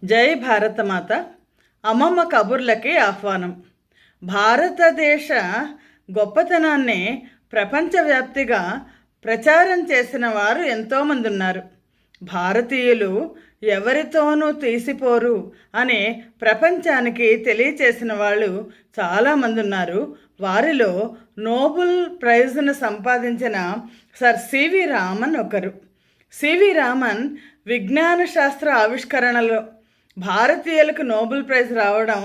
జై భారతమాత. అమ్మమ్మ కబుర్లకి ఆహ్వానం. భారతదేశ గొప్పతనాన్ని ప్రపంచవ్యాప్తిగా ప్రచారం చేసిన వారు ఎంతోమంది ఉన్నారు. భారతీయులు ఎవరితోనూ తీసిపోరు అని ప్రపంచానికి తెలియచేసిన వాళ్ళు చాలామంది ఉన్నారు. వారిలో నోబెల్ ప్రైజ్ను సంపాదించిన సర్ సివి రామన్ ఒకరు. సివి రామన్ విజ్ఞాన శాస్త్ర ఆవిష్కరణలో భారతీయులకు నోబెల్ ప్రైజ్ రావడం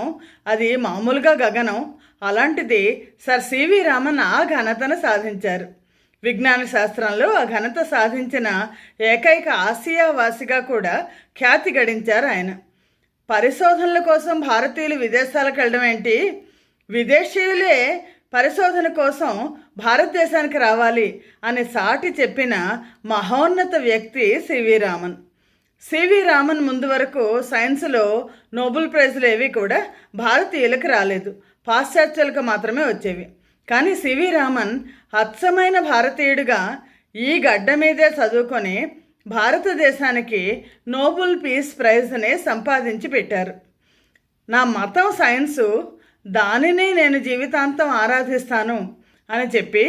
అది మామూలుగా గగనం. అలాంటిది సర్ సివి రామన్ ఆ ఘనతను సాధించారు. విజ్ఞాన శాస్త్రంలో ఆ ఘనత సాధించిన ఏకైక ఆసియా వాసిగా కూడా ఖ్యాతి గడించారు ఆయన. పరిశోధనల కోసం భారతీయులు విదేశాలకు వెళ్ళడం ఏంటి, విదేశీయులే పరిశోధన కోసం భారతదేశానికి రావాలి అని సాటి చెప్పిన మహోన్నత వ్యక్తి సివి రామన్. సివి రామన్ ముందు వరకు సైన్స్లో నోబెల్ ప్రైజులు ఏవి కూడా భారతీయులకు రాలేదు, పాశ్చాత్యులకు మాత్రమే వచ్చేవి. కానీ సివి రామన్ అచ్చమైన భారతీయుడిగా ఈ గడ్డ మీదే చదువుకొని భారతదేశానికి నోబెల్ పీస్ ప్రైజ్ని సంపాదించి పెట్టారు. నా మతం సైన్సు, దానిని నేను జీవితాంతం ఆరాధిస్తాను అని చెప్పి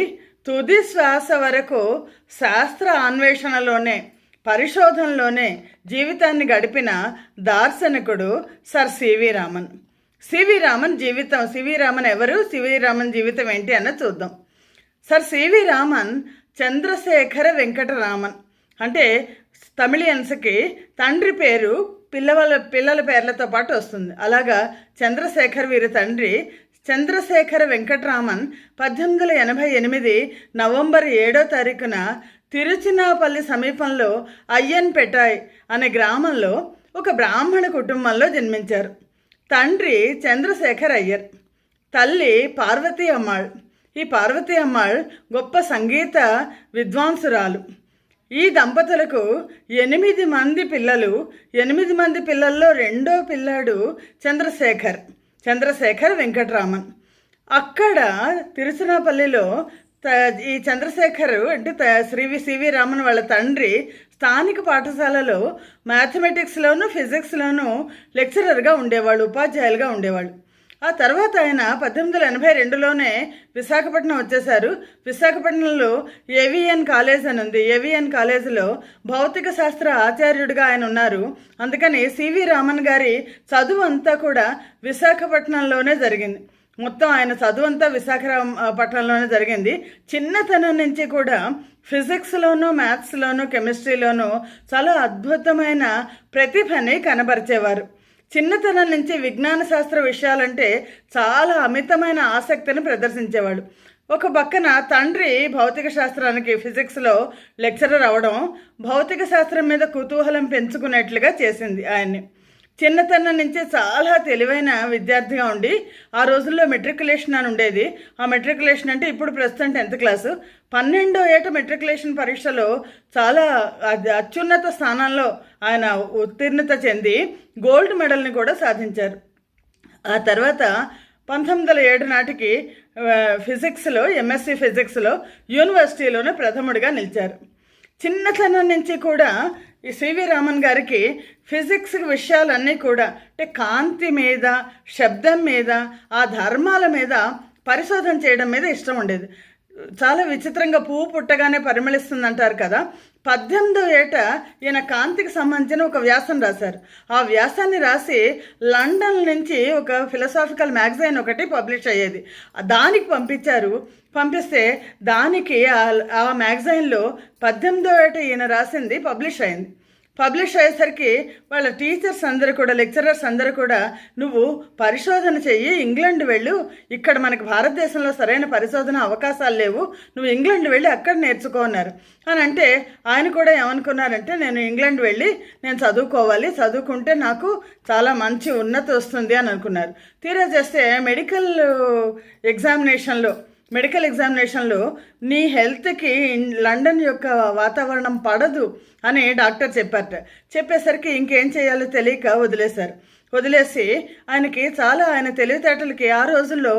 తుది శ్వాస వరకు శాస్త్ర అన్వేషణలోనే పరిశోధనలోనే జీవితాన్ని గడిపిన దార్శనికుడు sir CV Raman. CV Raman జీవితం, సివి రామన్ ఎవరు, సివి రామన్ జీవితం ఏంటి అన్నది చూద్దాం. Sir CV Raman Chandrasekhara Venkataraman. అంటే తమిళియన్స్కి తండ్రి పేరు పిల్లల పేర్లతో పాటు వస్తుంది. అలాగా చంద్రశేఖర్ వీరి తండ్రి చంద్రశేఖర వెంకటరామన్ 1888 నవంబర్ 7వ తారీఖున తిరుచినాపల్లి సమీపంలో అయ్యన్పెటాయ్ అనే గ్రామంలో ఒక బ్రాహ్మణ కుటుంబంలో జన్మించారు. తండ్రి చంద్రశేఖర్ అయ్యర్, తల్లి పార్వతీ అమ్మాళ్. ఈ పార్వతీ అమ్మాళ్ గొప్ప సంగీత విద్వాంసురాలు. ఈ దంపతులకు 8 మంది పిల్లలు. 8 మంది పిల్లల్లో రెండో పిల్లాడు చంద్రశేఖర్ వెంకటరామన్. అక్కడ తిరుచినాపల్లిలో ఈ చంద్రశేఖర్ అంటే సివి రామన్ వాళ్ళ తండ్రి స్థానిక పాఠశాలలో మ్యాథమెటిక్స్లోను ఫిజిక్స్లోను లెక్చరర్గా ఉండేవాళ్ళు, ఉపాధ్యాయులుగా ఉండేవాళ్ళు. ఆ తర్వాత ఆయన 1882లోనే విశాఖపట్నం వచ్చేశారు. విశాఖపట్నంలో ఏవిఎన్ కాలేజ్ అని ఉంది. ఏవిఎన్ కాలేజీలో భౌతిక శాస్త్ర ఆచార్యుడిగా ఆయన ఉన్నారు. అందుకని సివి రామన్ గారి చదువు అంతా కూడా విశాఖపట్నంలోనే జరిగింది. మొత్తం ఆయన చదువు అంతా విశాఖపట్నంలోనే జరిగింది. చిన్నతనం నుంచి కూడా ఫిజిక్స్లోనూ మ్యాథ్స్లోనూ కెమిస్ట్రీలోనూ చాలా అద్భుతమైన ప్రతిభని కనబరిచేవారు. చిన్నతనం నుంచి విజ్ఞాన శాస్త్ర విషయాలంటే చాలా అమితమైన ఆసక్తిని ప్రదర్శించేవాడు. ఒక పక్కన తండ్రి భౌతిక శాస్త్రానికి ఫిజిక్స్లో లెక్చరర్ అవడం భౌతిక శాస్త్రం మీద కుతూహలం పెంచుకునేట్లుగా చేసింది ఆయన్ని. చిన్నతనం నుంచి చాలా తెలివైన విద్యార్థిగా ఉండి ఆ రోజుల్లో మెట్రికులేషన్ అని ఉండేది. ఆ మెట్రికులేషన్ అంటే ఇప్పుడు ప్రస్తుతం 10th క్లాసు. 12వ ఏట మెట్రికులేషన్ పరీక్షలో చాలా అత్యున్నత స్థానంలో ఆయన ఉత్తీర్ణత చెంది గోల్డ్ మెడల్ని కూడా సాధించారు. ఆ తర్వాత 1907 నాటికి ఫిజిక్స్లో ఎంఎస్సి ఫిజిక్స్లో యూనివర్సిటీలోనే ప్రథముడిగా నిలిచారు. చిన్నతనం నుంచి కూడా ఈ సివి రామన్ గారికి ఫిజిక్స్ విషయాలన్నీ కూడా అంటే కాంతి మీద, శబ్దం మీద, ఆ ధర్మాల మీద పరిశోధన చేయడం మీద ఇష్టం ఉండేది. చాలా విచిత్రంగా పువ్వు పుట్టగానే పరిమళిస్తుంది అంటారు కదా. 18వ ఏట ఈయన కాంతికి సంబంధించిన ఒక వ్యాసం రాశారు. ఆ వ్యాసాన్ని రాసి లండన్ నుంచి ఒక ఫిలసాఫికల్ మ్యాగజైన్ ఒకటి పబ్లిష్ అయ్యేది, దానికి పంపించారు. పంపిస్తే దానికి ఆ మ్యాగజైన్లో 18వ ఏట ఈయన రాసింది పబ్లిష్ అయింది. పబ్లిష్ అయ్యేసరికి వాళ్ళ టీచర్స్ అందరూ కూడా, లెక్చరర్స్ అందరూ కూడా, నువ్వు పరిశోధన చెయ్యి, ఇంగ్లాండ్ వెళ్ళు, ఇక్కడ మనకు భారతదేశంలో సరైన పరిశోధన అవకాశాలు లేవు, నువ్వు ఇంగ్లాండ్ వెళ్ళి అక్కడ నేర్చుకో అన్నారు. అని అంటే ఆయన కూడా ఏమనుకున్నారంటే నేను ఇంగ్లాండ్ వెళ్ళి నేను చదువుకోవాలి, చదువుకుంటే నాకు చాలా మంచి ఉన్నతి వస్తుంది అని అనుకున్నారు. తీరా చేస్తే మెడికల్ ఎగ్జామినేషన్లో నీ హెల్త్కి లండన్ యొక్క వాతావరణం పడదు అని డాక్టర్ చెప్పారట. చెప్పేసరికి ఇంకేం చేయాలో తెలియక వదిలేశారు. వదిలేసి ఆయనకి చాలా ఆయన తెలివితేటలకి ఆ రోజుల్లో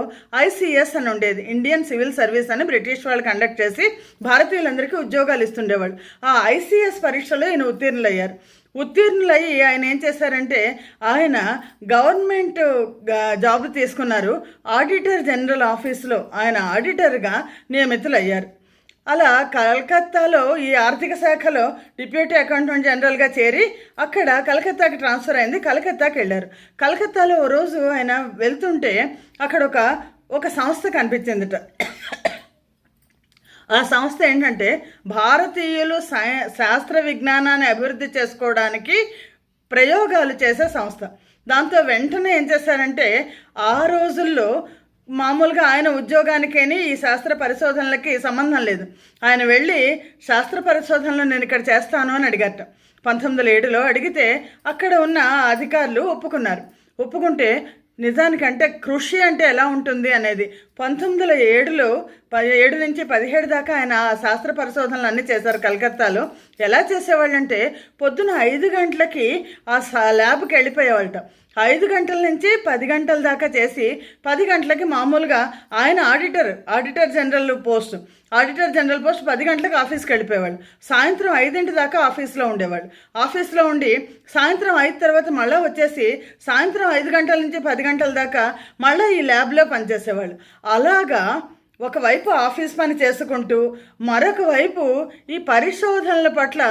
ఐసీఎస్ అని ఉండేది, ఇండియన్ సివిల్ సర్వీస్ అని బ్రిటిష్ వాళ్ళు కండక్ట్ చేసి భారతీయులందరికీ ఉద్యోగాలు ఇస్తుండేవాళ్ళు. ఆ ఐసీఎస్ పరీక్షలో ఈయన ఉత్తీర్ణులయ్యి ఆయన ఏం చేశారంటే ఆయన గవర్నమెంట్ జాబ్ తీసుకున్నారు. ఆడిటర్ జనరల్ ఆఫీస్లో ఆయన ఆడిటర్గా నియమితులయ్యారు. అలా కలకత్తాలో ఈ ఆర్థిక శాఖలో డిప్యూటీ అకౌంటెంట్ జనరల్గా చేరి అక్కడ కలకత్తాకి ట్రాన్స్ఫర్ అయింది. కలకత్తాకి వెళ్ళారు. కలకత్తాలో ఓ రోజు ఆయన వెళ్తుంటే అక్కడ ఒక సంస్థ కనిపించిందిట. ఆ సంస్థ ఏంటంటే భారతీయులు శాస్త్ర విజ్ఞానాన్ని అభివృద్ధి చేసుకోవడానికి ప్రయోగాలు చేసే సంస్థ. దాంతో వెంటనే ఏం చేశారంటే ఆ రోజుల్లో మామూలుగా ఆయన ఉద్యోగానికేని ఈ శాస్త్ర పరిశోధనలకి సంబంధం లేదు. ఆయన వెళ్ళి శాస్త్ర పరిశోధనలు నేను ఇక్కడ చేస్తాను అని అడిగారట. 1907లో అడిగితే అక్కడ ఉన్న అధికారులు ఒప్పుకుంటే నిజానికంటే కృషి అంటే ఎలా ఉంటుంది అనేది 1907లో 7 నుంచి 17 దాకా ఆయన శాస్త్ర పరిశోధనలు అన్నీ చేశారు కలకత్తాలో. ఎలా చేసేవాళ్ళంటే పొద్దున 5 గంటలకి ఆ ల్యాబ్కి వెళ్ళిపోయేవాళ్ళట. 5 గంటల నుంచి 10 గంటల దాకా చేసి 10 గంటలకి మామూలుగా ఆయన ఆడిటర్ జనరల్ పోస్ట్ 10 గంటలకు ఆఫీస్కి వెళ్ళిపోయేవాళ్ళు. సాయంత్రం 5 దాకా ఆఫీస్లో ఉండేవాళ్ళు. ఆఫీస్లో ఉండి సాయంత్రం 5 తర్వాత మళ్ళీ వచ్చేసి సాయంత్రం 5 గంటల నుంచి 10 గంటల దాకా మళ్ళీ ఈ ల్యాబ్లో పనిచేసేవాళ్ళు. అలాగా ఒకవైపు ఆఫీస్ పని చేసుకుంటూ మరొక వైపు ఈ పరిశోధనల పట్ల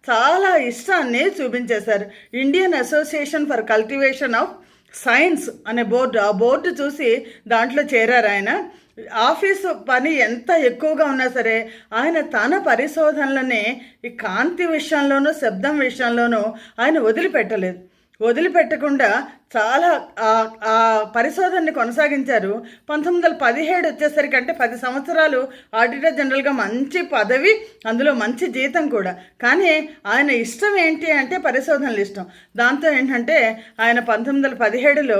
చాలా ఇష్టాన్ని చూపించేశారు. Indian association for cultivation of science అనే ఆ బోర్డు చూసి దాంట్లో చేరారు ఆయన. ఆఫీసు పని ఎంత ఎక్కువగా ఉన్నా సరే ఆయన తన పరిశోధనలని ఈ కాంతి విషయంలోనూ శబ్దం విషయంలోనూ ఆయన వదిలిపెట్టకుండా చాలా ఆ పరిశోధనని కొనసాగించారు. 1917 వచ్చేసరికి అంటే 10 సంవత్సరాలు ఆడిటర్ జనరల్గా మంచి పదవి, అందులో మంచి జీతం కూడా. కానీ ఆయన ఇష్టం ఏంటి అంటే పరిశోధనలు ఇష్టం. దాంతో ఏంటంటే ఆయన 1917లో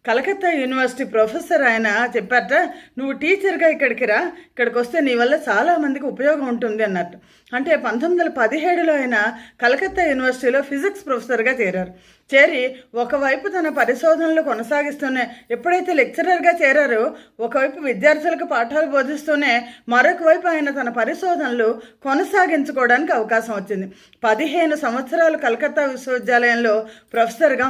కలకత్తా యూనివర్సిటీ ప్రొఫెసర్ ఆయన చెప్పారట, నువ్వు టీచర్గా ఇక్కడికి రా, ఇక్కడికి వస్తే నీ వల్ల చాలామందికి ఉపయోగం ఉంటుంది అన్నట్టు. అంటే 1917లో ఆయన కలకత్తా యూనివర్సిటీలో ఫిజిక్స్ ప్రొఫెసర్గా చేరి ఒకవైపు తన పరిశోధనలు కొనసాగిస్తూనే ఎప్పుడైతే లెక్చరర్గా చేరారో ఒకవైపు విద్యార్థులకు పాఠాలు బోధిస్తూనే మరొక వైపు ఆయన తన పరిశోధనలు కొనసాగించుకోవడానికి అవకాశం వచ్చింది. 15 సంవత్సరాలు కలకత్తా విశ్వవిద్యాలయంలో ప్రొఫెసర్గా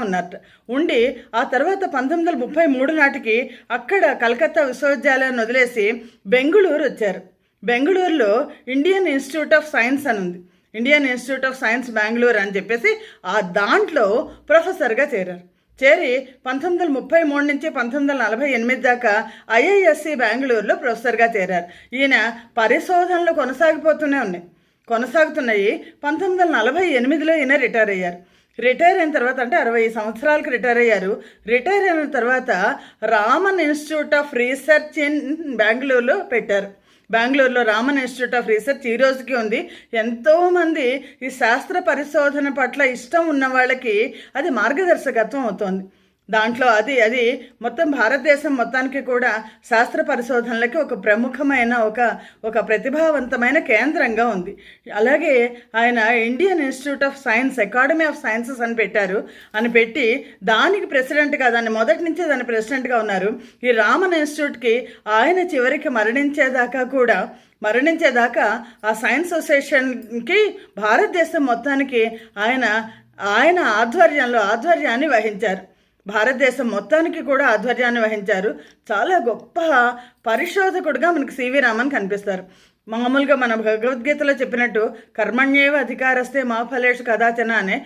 ఉండి ఆ తర్వాత 1933 నాటికి అక్కడ కలకత్తా విశ్వవిద్యాలయాన్ని వదిలేసి బెంగుళూరు వచ్చారు. బెంగుళూరులో ఇండియన్ ఇన్స్టిట్యూట్ ఆఫ్ సైన్స్ అని ఉంది, Indian institute of science Bengaluru అని చెప్పేసి ఆ దాంట్లో ప్రొఫెసర్గా చేరి 1933 నుంచి 1948 దాకా ఐఐఎస్సి బెంగళూరులో ప్రొఫెసర్గా చేరారు. ఈయన పరిశోధనలు కొనసాగుతున్నాయి. 1948లో ఈయన రిటైర్ అయిన తర్వాత అంటే 60 సంవత్సరాలకు రిటైర్ అయ్యారు. రిటైర్ అయిన తర్వాత Raman institute of research in బెంగళూరులో పెట్టారు. బెంగళూరులో రామన్ ఇన్స్టిట్యూట్ ఆఫ్ రీసెర్చ్ ఈ రోజుకి ఉంది. ఎంతోమంది ఈ శాస్త్ర పరిశోధన పట్ల ఇష్టం ఉన్న వాళ్ళకి అది మార్గదర్శకత్వం అవుతోంది. దాంట్లో అది మొత్తం భారతదేశం మొత్తానికి కూడా శాస్త్ర పరిశోధనలకి ఒక ప్రముఖమైన ఒక ప్రతిభావంతమైన కేంద్రంగా ఉంది. అలాగే ఆయన Indian institute of science, academy of sciences అని పెట్టి దానికి ప్రెసిడెంట్గా, దాన్ని మొదటి నుంచే దాని ప్రెసిడెంట్గా ఉన్నారు. ఈ రామన్ ఇన్స్టిట్యూట్కి ఆయన చివరికి మరణించేదాకా ఆ సైన్స్ అసోసియేషన్కి భారతదేశం మొత్తానికి ఆయన ఆధ్వర్యాన్ని వహించారు. భారతదేశం మొత్తానికి కూడా ఆధ్వర్యాన్ని వహించారు. చాలా గొప్ప పరిశోధకుడుగా మనకి సివి రామన్ కనిపిస్తారు. మామూలుగా మన భగవద్గీతలో చెప్పినట్టు కర్మణ్యేవ అధికారస్తే మా ఫలేషు కదాచన అనే,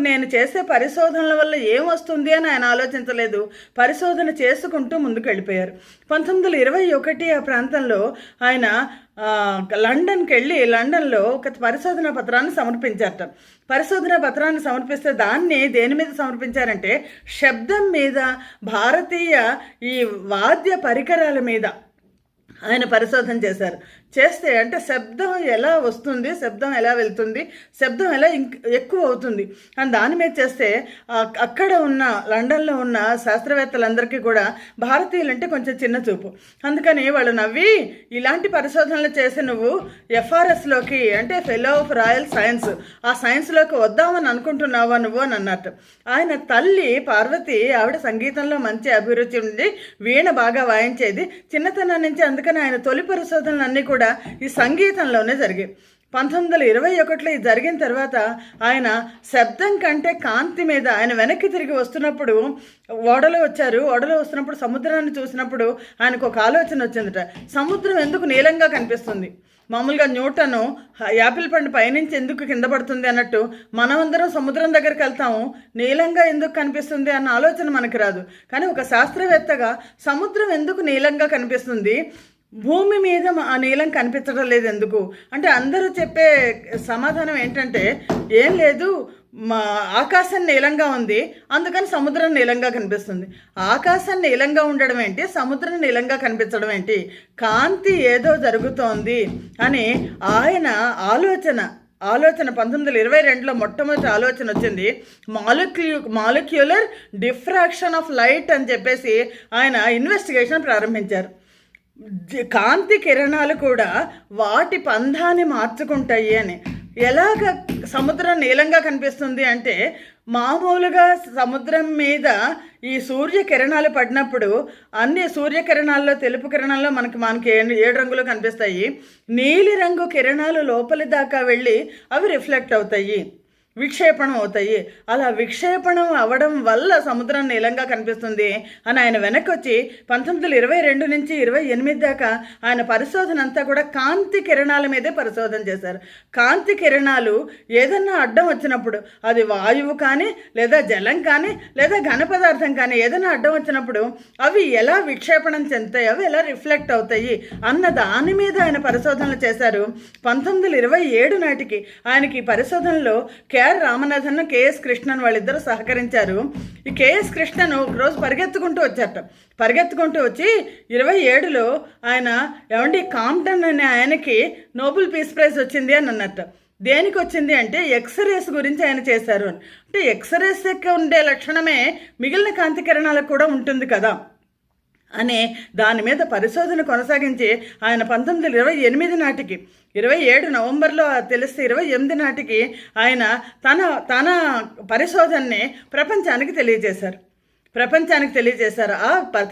నేను చేసే పరిశోధనల వల్ల ఏమొస్తుంది అని ఆయన ఆలోచించలేదు, పరిశోధన చేసుకుంటూ ముందుకు వెళ్ళిపోయారు. 1921 ఆ ప్రాంతంలో ఆయన లండన్కి వెళ్ళి లండన్లో ఒక పరిశోధనా పత్రాన్ని సమర్పించారట. పరిశోధనా పత్రాన్ని సమర్పిస్తే దాన్ని దేని మీద సమర్పించారంటే శబ్దం మీద, భారతీయ ఈ వాద్య పరికరాల మీద ఆయన పరిశోధన చేస్తే అంటే శబ్దం ఎలా వస్తుంది, శబ్దం ఎలా వెళ్తుంది, శబ్దం ఎలా ఎక్కువ అవుతుంది అని దాని మీద చేస్తే అక్కడ ఉన్న లండన్లో ఉన్న శాస్త్రవేత్తలందరికీ కూడా భారతీయులంటే కొంచెం చిన్న చూపు. అందుకని వాళ్ళు నవ్వి ఇలాంటి పరిశోధనలు చేసి నువ్వు ఎఫ్ఆర్ఎస్లోకి అంటే ఫెలో ఆఫ్ రాయల్ సైన్స్ ఆ సైన్స్లోకి వద్దామని అనుకుంటున్నావా నువ్వు అని అన్నట్టు. ఆయన తల్లి పార్వతి ఆవిడ సంగీతంలో మంచి అభిరుచి ఉండి వీణ బాగా వాయించేది చిన్నతనం నుంచి. అందుకని ఆయన తొలి పరిశోధనలు అన్నీ కూడా ఈ సంగీతంలోనే జరిగాయి. 1921లో ఇది జరిగిన తర్వాత ఆయన శబ్దం కంటే కాంతి మీద ఆయన వెనక్కి తిరిగి వస్తున్నప్పుడు ఓడలో వస్తున్నప్పుడు సముద్రాన్ని చూసినప్పుడు ఆయనకు ఒక ఆలోచన వచ్చిందట. సముద్రం ఎందుకు నీలంగా కనిపిస్తుంది? మామూలుగా న్యూటను యాపిల్ పండు పైనుంచి ఎందుకు కింద పడుతుంది అన్నట్టు మనమందరం సముద్రం దగ్గరికి వెళ్తాము, నీలంగా ఎందుకు కనిపిస్తుంది అన్న ఆలోచన మనకి రాదు. కానీ ఒక శాస్త్రవేత్తగా సముద్రం ఎందుకు నీలంగా కనిపిస్తుంది, భూమి మీద ఆ నీలం కనిపించడం లేదు ఎందుకు అంటే అందరూ చెప్పే సమాధానం ఏంటంటే ఏం లేదు, మా ఆకాశం నీలంగా ఉంది అందుకని సముద్రం నీలంగా కనిపిస్తుంది. ఆకాశం నీలంగా ఉండడం ఏంటి, సముద్రం నీలంగా కనిపించడం ఏంటి, కాంతి ఏదో జరుగుతోంది అని ఆయన ఆలోచన 1922లో మొట్టమొదటి ఆలోచన వచ్చింది. మాలిక్యులర్ డిఫ్రాక్షన్ ఆఫ్ లైట్ అని చెప్పేసి ఆయన ఇన్వెస్టిగేషన్ ప్రారంభించారు. కాంతి కిరణాలు కూడా వాటి పంధాన్ని మార్చుకుంటాయి అని. ఎలాగ సముద్రం నీలంగా కనిపిస్తుంది అంటే మామూలుగా సముద్రం మీద ఈ సూర్యకిరణాలు పడినప్పుడు అన్ని సూర్యకిరణాల్లో తెలుపు కిరణాల్లో మనకి 7 రంగులు కనిపిస్తాయి. నీలి రంగు కిరణాలు లోపలి దాకా వెళ్ళి అవి రిఫ్లెక్ట్ అవుతాయి, విక్షేపణం అవుతాయి. అలా విక్షేపణం అవ్వడం వల్ల సముద్రం నీలంగా కనిపిస్తుంది అని ఆయన వెనక్కి వచ్చి 1922 నుంచి 28 దాకా ఆయన పరిశోధన అంతా కూడా కాంతి కిరణాల మీదే పరిశోధన చేశారు. కాంతి కిరణాలు ఏదన్నా అడ్డం వచ్చినప్పుడు అది వాయువు కానీ లేదా జలం కానీ లేదా ఘన పదార్థం కానీ ఏదైనా అడ్డం వచ్చినప్పుడు అవి ఎలా విక్షేపణం చెందుతాయి, అవి ఎలా రిఫ్లెక్ట్ అవుతాయి అన్న దాని మీద ఆయన పరిశోధనలు చేశారు. 1927 నాటికి ఆయనకి ఈ పరిశోధనలో కెఆర్ రామనాథన్, కెఎస్ కృష్ణన్ వాళ్ళిద్దరూ సహకరించారు. ఈ కెఎస్ కృష్ణన్ ఒకరోజు పరిగెత్తుకుంటూ వచ్చి 27లో ఆయన ఏమండి కాంప్టన్ అనే ఆయనకి నోబెల్ పీస్ ప్రైజ్ వచ్చింది అని అన్నట్టు. దేనికి వచ్చింది అంటే ఎక్స్రేస్ గురించి ఆయన చేశారు అని. అంటే ఎక్స్రేస్ యొక్క ఉండే లక్షణమే మిగిలిన కాంతి కిరణాలకు కూడా ఉంటుంది కదా అనే దాని మీద పరిశోధన కొనసాగించి ఆయన 1928 నాటికి 27 నవంబర్లో తెలిస్తే 28 నాటికి ఆయన తన పరిశోధనని ప్రపంచానికి తెలియజేశారు.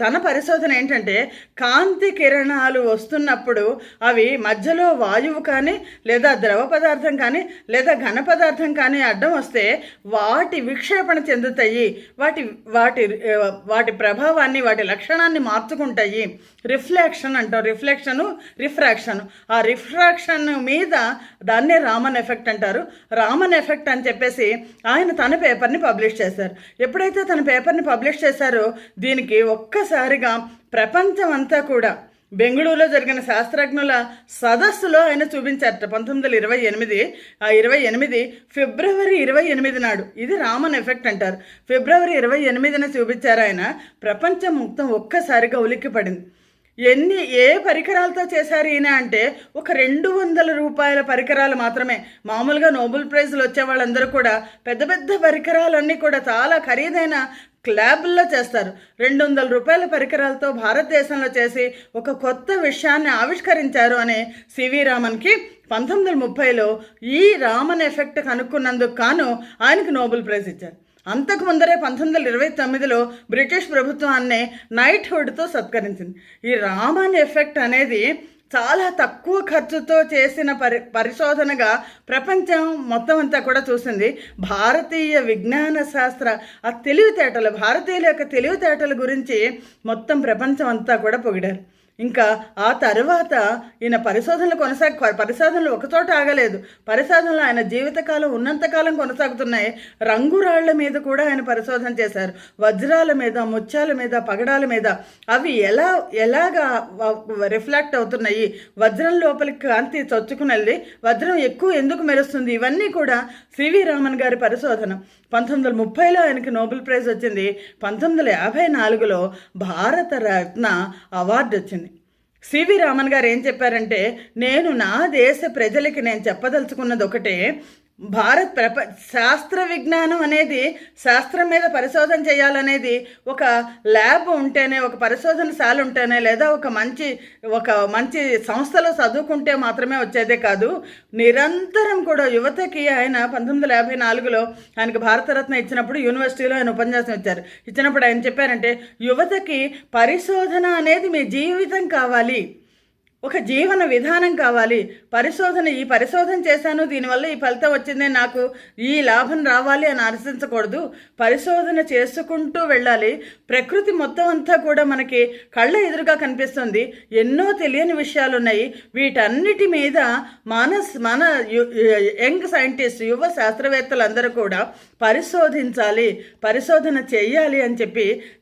తన పరిశోధన ఏంటంటే కాంతి కిరణాలు వస్తున్నప్పుడు అవి మధ్యలో వాయువు కానీ లేదా ద్రవ పదార్థం కానీ లేదా ఘన పదార్థం కానీ అడ్డం వస్తే వాటి విక్షేపణ చెందుతాయి, వాటి ప్రభావాన్ని వాటి లక్షణాన్ని మార్చుకుంటాయి. రిఫ్లెక్షన్ అంటాం, రిఫ్రాక్షన్. ఆ రిఫ్రాక్షన్ మీద దాన్నే రామన్ ఎఫెక్ట్ అంటారు. రామన్ ఎఫెక్ట్ అని చెప్పేసి ఆయన తన పేపర్ని పబ్లిష్ చేశారు. ఎప్పుడైతే తన పేపర్ని పబ్లిష్ చేశారో దీనికి ఒక్కసారిగా ప్రపంచం అంతా కూడా బెంగళూరులో జరిగిన శాస్త్రజ్ఞుల సదస్సులో ఆయన చూపించారట 1928 ఫిబ్రవరి 28 నాడు. ఇది రామన్ ఎఫెక్ట్ అంటారు. ఫిబ్రవరి 28న చూపించారు ఆయన. ప్రపంచం మొత్తం ఒక్కసారిగా ఉలిక్కిపడింది. ఏ పరికరాలతో చేశారు ఈయన అంటే ఒక 200 రూపాయల పరికరాలు మాత్రమే. మామూలుగా నోబెల్ ప్రైజ్లు వచ్చే వాళ్ళందరూ కూడా పెద్ద పెద్ద పరికరాలన్నీ కూడా చాలా ఖరీదైన ల్యాబ్ల్లో చేస్తారు. 200 రూపాయల పరికరాలతో భారతదేశంలో చేసి ఒక కొత్త విషయాన్ని ఆవిష్కరించారు అనే సివి రామన్కి 1930లో ఈ రామన్ ఎఫెక్ట్ కనుక్కున్నందుకు గాను ఆయనకు నోబెల్ ప్రైజ్ ఇచ్చారు. అంతకు ముందరే 1929లో బ్రిటిష్ ప్రభుత్వాన్ని నైట్హుడ్తో సత్కరించింది. ఈ రామన్ ఎఫెక్ట్ అనేది చాలా తక్కువ ఖర్చుతో చేసిన పరిశోధనగా ప్రపంచం మొత్తం అంతా కూడా చూసింది. భారతీయ విజ్ఞాన శాస్త్ర భారతీయుల యొక్క తెలివితేటల గురించి మొత్తం ప్రపంచం అంతా కూడా పొగిడారు. ఇంకా ఆ తర్వాత ఈయన పరిశోధనలు ఒకచోట ఆగలేదు. పరిశోధనలు ఆయన జీవితకాలం ఉన్నంతకాలం కొనసాగుతున్నాయి. రంగురాళ్ల మీద కూడా ఆయన పరిశోధన చేశారు. వజ్రాల మీద, ముత్యాల మీద, పగడాల మీద అవి ఎలాగా రిఫ్లెక్ట్ అవుతున్నాయి, వజ్రం లోపలికి కాంతి చొచ్చుకుని వెళ్ళి వజ్రం ఎక్కువ ఎందుకు మెరుస్తుంది, ఇవన్నీ కూడా సివి రామన్ గారి పరిశోధన. 1930లో ఆయనకి నోబెల్ ప్రైజ్ వచ్చింది. 1954లో భారతరత్న అవార్డు వచ్చింది. సివి రామన్ గారు ఏం చెప్పారంటే, నేను నా దేశ ప్రజలకి నేను చెప్పదలుచుకున్నది ఒకటే, శాస్త్ర విజ్ఞానం అనేది, శాస్త్రం మీద పరిశోధన చేయాలనేది ఒక ల్యాబ్ ఉంటేనే, ఒక పరిశోధనశాల ఉంటేనే, లేదా ఒక మంచి సంస్థలో చదువుకుంటే మాత్రమే వచ్చేదే కాదు. నిరంతరం కూడా యువతకి ఆయన 1954లో ఆయనకు భారతరత్న ఇచ్చినప్పుడు యూనివర్సిటీలో ఆయన ఉపన్యాసం ఇచ్చినప్పుడు ఆయన చెప్పారంటే, యువతకి పరిశోధన అనేది మీ జీవితం కావాలి, ఒక జీవన విధానం కావాలి. ఈ పరిశోధన చేశాను, దీనివల్ల ఈ ఫలితం వచ్చింది, నాకు ఈ లాభం రావాలి అని ఆశించకూడదు. పరిశోధన చేసుకుంటూ వెళ్ళాలి. ప్రకృతి మొత్తం అంతా కూడా మనకి కళ్ళ ఎదురుగా కనిపిస్తుంది. ఎన్నో తెలియని విషయాలు ఉన్నాయి. వీటన్నిటి మీద మన యంగ్ సైంటిస్ట్, యువ శాస్త్రవేత్తలందరూ కూడా పరిశోధన చేయాలి అని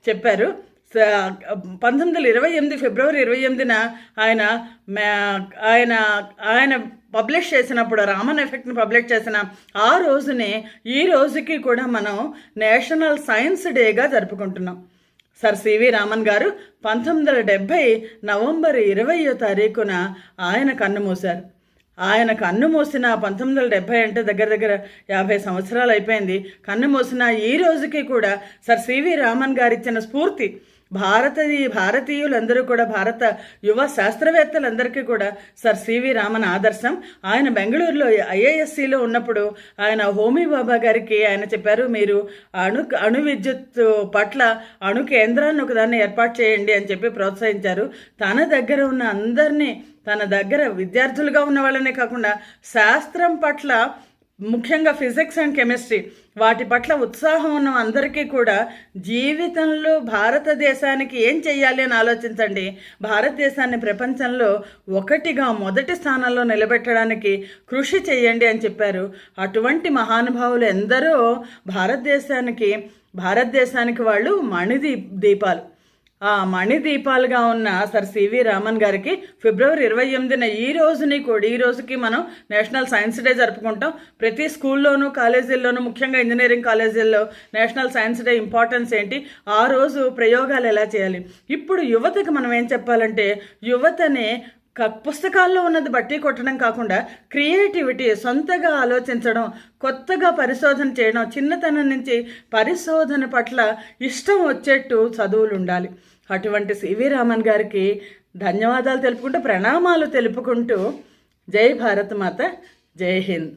చెప్పారు. 1928 ఫిబ్రవరి 28న ఆయన పబ్లిష్ చేసినప్పుడు, రామన్ ఎఫెక్ట్ని పబ్లిష్ చేసిన ఆ రోజునే ఈ రోజుకి కూడా మనం నేషనల్ సైన్స్ డేగా జరుపుకుంటున్నాం. సర్ సివి రామన్ గారు 1970 నవంబర్ 20వ తారీఖున ఆయన కన్నుమూశారు. ఆయన కన్ను మూసిన 1970 అంటే దగ్గర దగ్గర 50 సంవత్సరాలు అయిపోయింది. కన్ను మూసిన ఈ రోజుకి కూడా సర్ సివి రామన్ గారు ఇచ్చిన స్ఫూర్తి భారతీయులందరూ కూడా, భారత యువ శాస్త్రవేత్తలందరికీ కూడా సర్ సివి రామన్ ఆదర్శం. ఆయన బెంగళూరులో IIScలో ఉన్నప్పుడు ఆయన హోమీ బాబా గారికి ఆయన చెప్పారు, మీరు అణు విద్యుత్ పట్ల అణు కేంద్రాన్ని ఒకదాన్ని ఏర్పాటు చేయండి అని చెప్పి ప్రోత్సహించారు. తన దగ్గర ఉన్న అందరినీ, తన దగ్గర విద్యార్థులుగా ఉన్న వాళ్ళనే కాకుండా శాస్త్రం పట్ల, ముఖ్యంగా ఫిజిక్స్ అండ్ కెమిస్ట్రీ వాటి పట్ల ఉత్సాహం ఉన్న అందరికీ కూడా జీవితంలో భారతదేశానికి ఏం చెయ్యాలి అని ఆలోచించండి, భారతదేశాన్ని ప్రపంచంలో మొదటి స్థానంలో నిలబెట్టడానికి కృషి చేయండి అని చెప్పారు. అటువంటి మహానుభావులు ఎందరో భారతదేశానికి వాళ్ళు మణిదీపాలు. ఆ మణిదీపాలుగా ఉన్న సర్ సివి రామన్ గారికి ఫిబ్రవరి 28న ఈ రోజుకి మనం నేషనల్ సైన్స్ డే జరుపుకుంటాం. ప్రతి స్కూల్లోనూ, కాలేజీల్లోనూ, ముఖ్యంగా ఇంజనీరింగ్ కాలేజీల్లో నేషనల్ సైన్స్ డే ఇంపార్టెన్స్ ఏంటి, ఆ రోజు ప్రయోగాలు ఎలా చేయాలి. ఇప్పుడు యువతకి మనం ఏం చెప్పాలంటే, యువతని పుస్తకాల్లో ఉన్నది బట్టి కొట్టడం కాకుండా క్రియేటివిటీ, సొంతగా ఆలోచించడం, కొత్తగా పరిశోధన చేయడం, చిన్నతనం నుంచి పరిశోధన పట్ల ఇష్టం వచ్చేట్టు చదువులు ఉండాలి. అటువంటి సివి రామన్ గారికి ధన్యవాదాలు తెలుపుకుంటూ, ప్రణామాలు తెలుపుకుంటూ, జై భారత్ మాత, జై హింద్.